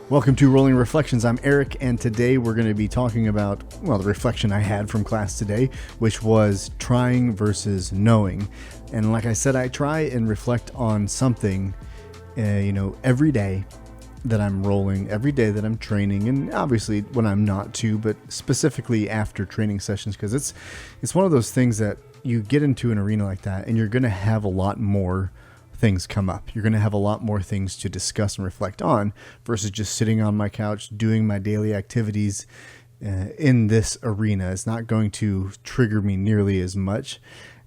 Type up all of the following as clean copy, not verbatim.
Welcome to Rolling Reflections. I'm Eric, and today we're going to be talking about, the reflection I had from class today, which was trying versus knowing. And like I said, I try and reflect on something, every day that I'm rolling, every day that I'm training, and obviously when I'm not too, but specifically after training sessions, because it's one of those things that you get into an arena like that, and you're going to have a lot more things come up. You're going to have a lot more things to discuss and reflect on versus just sitting on my couch doing my daily activities in this arena. It's not going to trigger me nearly as much.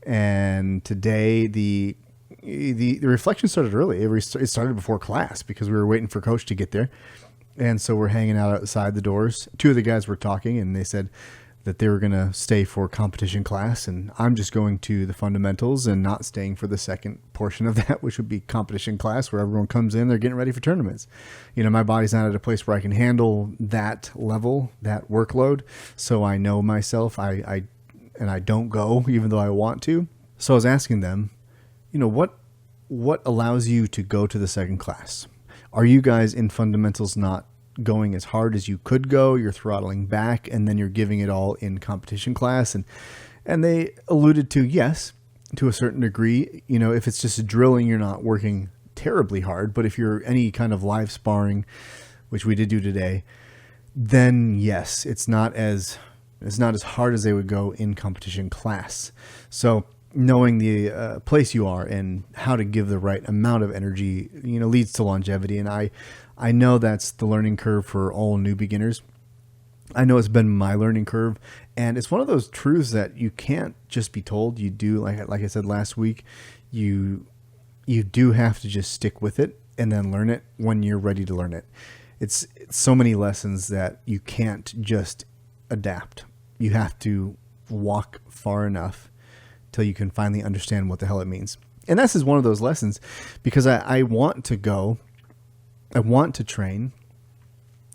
And today the reflection started early. It started before class because we were waiting for coach to get there. And so we're hanging out outside the doors. Two of the guys were talking, and they said that they were going to stay for competition class, and I'm just going to the fundamentals and not staying for the second portion of that, which would be competition class, where everyone comes in, they're getting ready for tournaments. My body's not at a place where I can handle that level, that workload. So I know myself, I don't go even though I want to. So I was asking them, what allows you to go to the second class? Are you guys in fundamentals not going as hard as you could go? You're throttling back, and then you're giving it all in competition class. And they alluded to, yes, to a certain degree. If it's just drilling, you're not working terribly hard. But if you're any kind of live sparring, which we did do today, then yes, it's not as hard as they would go in competition class. So knowing the place you are and how to give the right amount of energy, leads to longevity. And I know that's the learning curve for all new beginners. I know it's been my learning curve, and it's one of those truths that you can't just be told. You do, like I said last week, you do have to just stick with it and then learn it when you're ready to learn it. It's so many lessons that you can't just adapt. You have to walk far enough till you can finally understand what the hell it means. And this is one of those lessons, because I want to go. I want to train.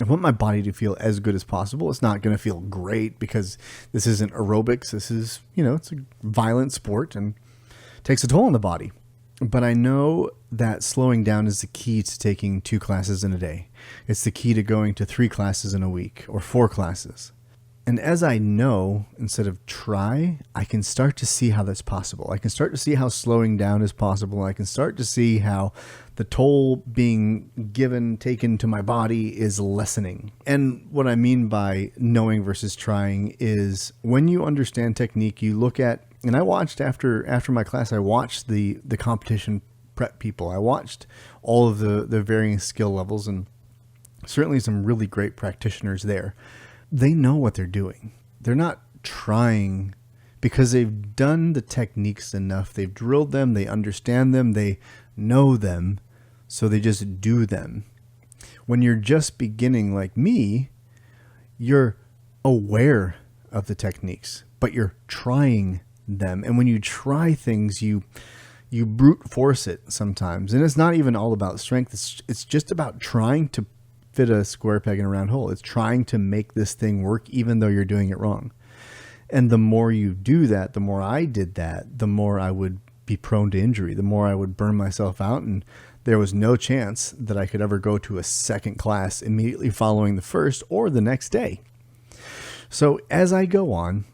I want my body to feel as good as possible. It's not going to feel great because this isn't aerobics. This is, it's a violent sport and takes a toll on the body. But I know that slowing down is the key to taking 2 classes in a day. It's the key to going to 3 classes in a week or 4 classes. And as I know, instead of try, I can start to see how that's possible. I can start to see how slowing down is possible. I can start to see how the toll being taken to my body is lessening. And what I mean by knowing versus trying is when you understand technique, you look at, and I watched after my class, I watched the competition prep people. I watched all of the varying skill levels, and certainly some really great practitioners there. They know what they're doing. They're not trying because they've done the techniques enough. They've drilled them. They understand them. They know them. So they just do them. When you're just beginning like me, you're aware of the techniques, but you're trying them. And when you try things, you brute force it sometimes. And it's not even all about strength. It's just about trying to fit a square peg in a round hole. It's trying to make this thing work even though you're doing it wrong. And the more you do that, the more I did that, the more I would be prone to injury, the more I would burn myself out. And there was no chance that I could ever go to a second class immediately following the first or the next day. So as I go on,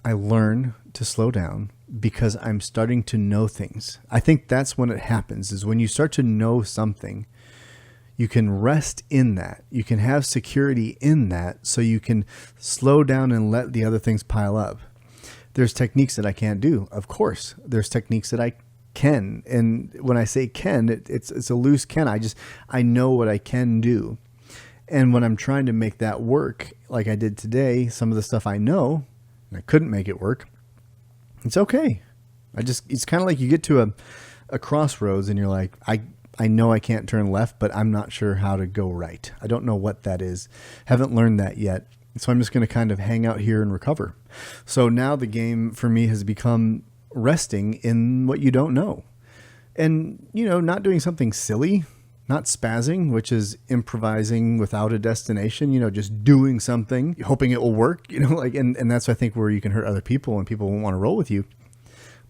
I learn to slow down because I'm starting to know things. I think that's when it happens, is when you start to know something. You can rest in that. You can have security in that, so you can slow down and let the other things pile up. There's techniques that I can't do. Of course, there's techniques that I can. And when I say can, it's a loose can. I know what I can do. And when I'm trying to make that work, like I did today, some of the stuff I know, and I couldn't make it work, it's okay. It's kind of like you get to a crossroads and you're like, I know I can't turn left, but I'm not sure how to go right. I don't know what that is. Haven't learned that yet. So I'm just going to kind of hang out here and recover. So now the game for me has become resting in what you don't know. And, not doing something silly, not spazzing, which is improvising without a destination, just doing something, hoping it will work, and that's, I think, where you can hurt other people and people won't want to roll with you.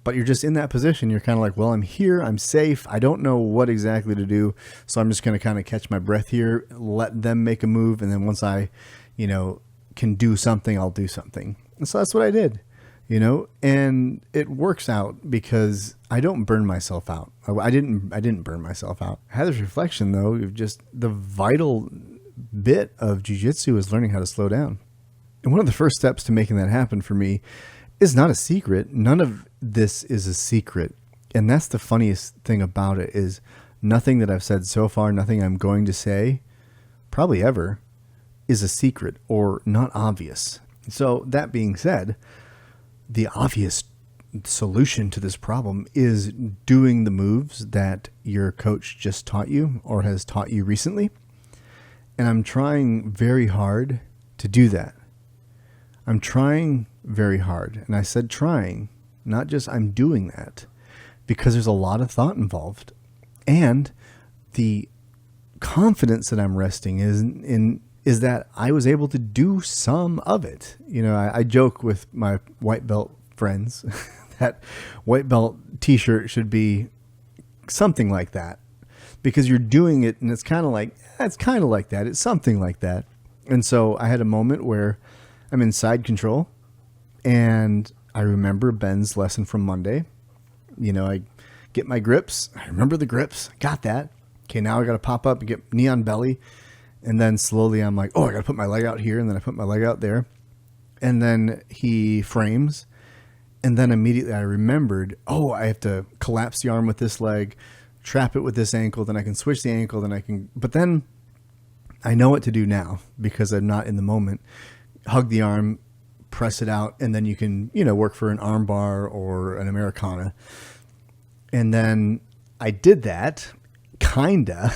but you're just in that position. You're kind of like, well, I'm here, I'm safe. I don't know what exactly to do. So I'm just going to kind of catch my breath here, let them make a move. And then once I, can do something, I'll do something. And so that's what I did, and it works out because I don't burn myself out. I didn't burn myself out. I had this reflection though, of just the vital bit of jiu-jitsu is learning how to slow down. And one of the first steps to making that happen for me is not a secret. None of this is a secret. And that's the funniest thing about it is nothing that I've said so far, nothing I'm going to say, probably ever, is a secret or not obvious. So that being said, the obvious solution to this problem is doing the moves that your coach just taught you or has taught you recently. And I'm trying very hard to do that. I'm trying very hard. And I said trying, not just I'm doing that, because there's a lot of thought involved. And the confidence that I'm resting is that I was able to do some of it. I joke with my white belt friends that white belt t-shirt should be something like that, because you're doing it and it's kind of like that. It's something like that. And so I had a moment where I'm in side control and I remember Ben's lesson from Monday. I get my grips. I remember the grips. I got that. Okay, now I got to pop up and get knee on belly. And then slowly I'm like, I got to put my leg out here. And then I put my leg out there. And then he frames. And then immediately I remembered, I have to collapse the arm with this leg, trap it with this ankle. Then I can switch the ankle. But then I know what to do now because I'm not in the moment. Hug the arm, press it out. And then you can, work for an arm bar or an Americana. And then I did that, kinda.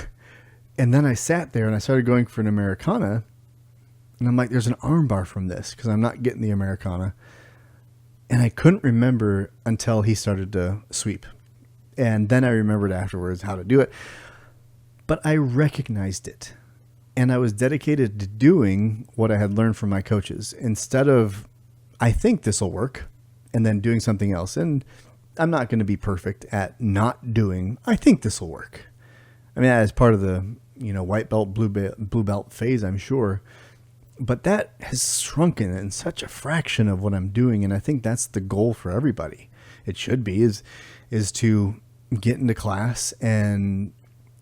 And then I sat there and I started going for an Americana. And I'm like, there's an arm bar from this because I'm not getting the Americana. And I couldn't remember until he started to sweep. And then I remembered afterwards how to do it. But I recognized it. And I was dedicated to doing what I had learned from my coaches instead of, I think this will work, and then doing something else. And I'm not going to be perfect at not doing, I think this will work. I mean, as part of the, white belt, blue belt phase, I'm sure. But that has shrunken in such a fraction of what I'm doing. And I think that's the goal for everybody. It should be is to get into class and,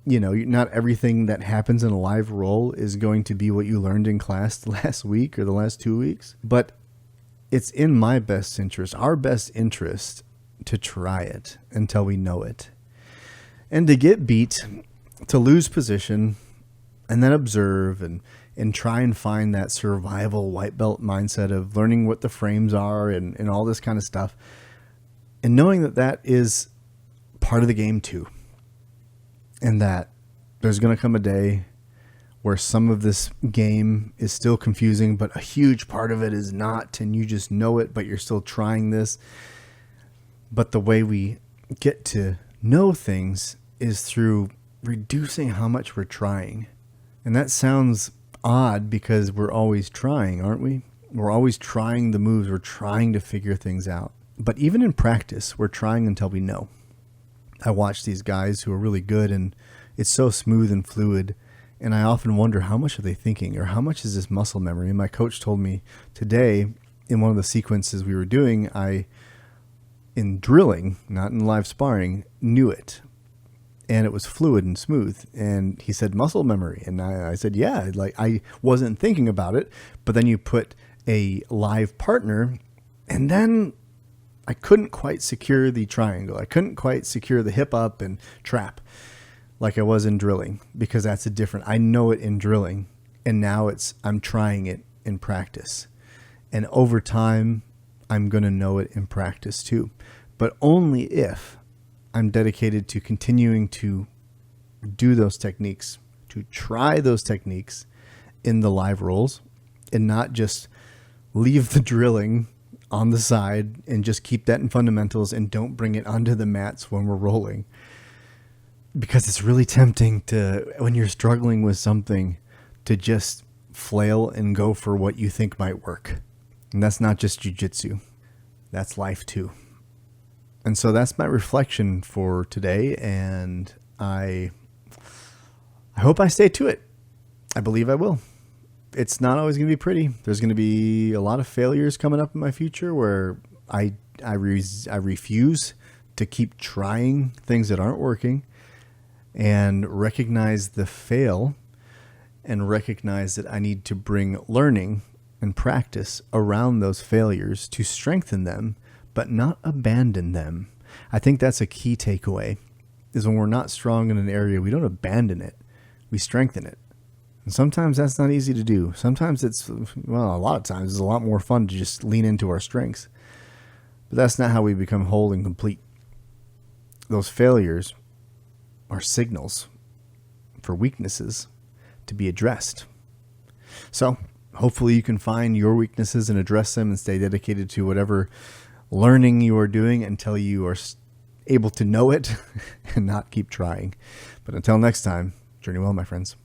not everything that happens in a live role is going to be what you learned in class the last week or the last 2 weeks. But it's in my best interest, our best interest, to try it until we know it. And to get beat, to lose position, and then observe and try and find that survival white belt mindset of learning what the frames are and all this kind of stuff. And knowing that is part of the game too. And that there's going to come a day where some of this game is still confusing, but a huge part of it is not, and you just know it, but you're still trying this. But the way we get to know things is through reducing how much we're trying. And that sounds odd because we're always trying, aren't we? We're always trying the moves. We're trying to figure things out. But even in practice, we're trying until we know. I watch these guys who are really good and it's so smooth and fluid. And I often wonder, how much are they thinking, or how much is this muscle memory? And my coach told me today in one of the sequences we were doing, in drilling, not in live sparring, knew it. And it was fluid and smooth. And he said, muscle memory. And I said, yeah, like I wasn't thinking about it. But then you put a live partner, and then I couldn't quite secure the triangle. I couldn't quite secure the hip up and trap like I was in drilling, because that's a different, I know it in drilling. And now I'm trying it in practice. And over time, I'm going to know it in practice too. But only if I'm dedicated to continuing to do those techniques, to try those techniques in the live rolls, and not just leave the drilling on the side and just keep that in fundamentals and don't bring it onto the mats when we're rolling. Because it's really tempting to, when you're struggling with something, to just flail and go for what you think might work. And that's not just jiu-jitsu. That's life too. And so that's my reflection for today, and I hope I stay to it. I believe I will. It's not always going to be pretty. There's going to be a lot of failures coming up in my future where I refuse to keep trying things that aren't working, and recognize the fail, and recognize that I need to bring learning and practice around those failures to strengthen them, but not abandon them. I think that's a key takeaway, is when we're not strong in an area, we don't abandon it, we strengthen it. And sometimes that's not easy to do. Sometimes a lot of times it's a lot more fun to just lean into our strengths. But that's not how we become whole and complete. Those failures are signals for weaknesses to be addressed. So hopefully you can find your weaknesses and address them and stay dedicated to whatever learning you are doing until you are able to know it and not keep trying. But until next time, journey well, my friends.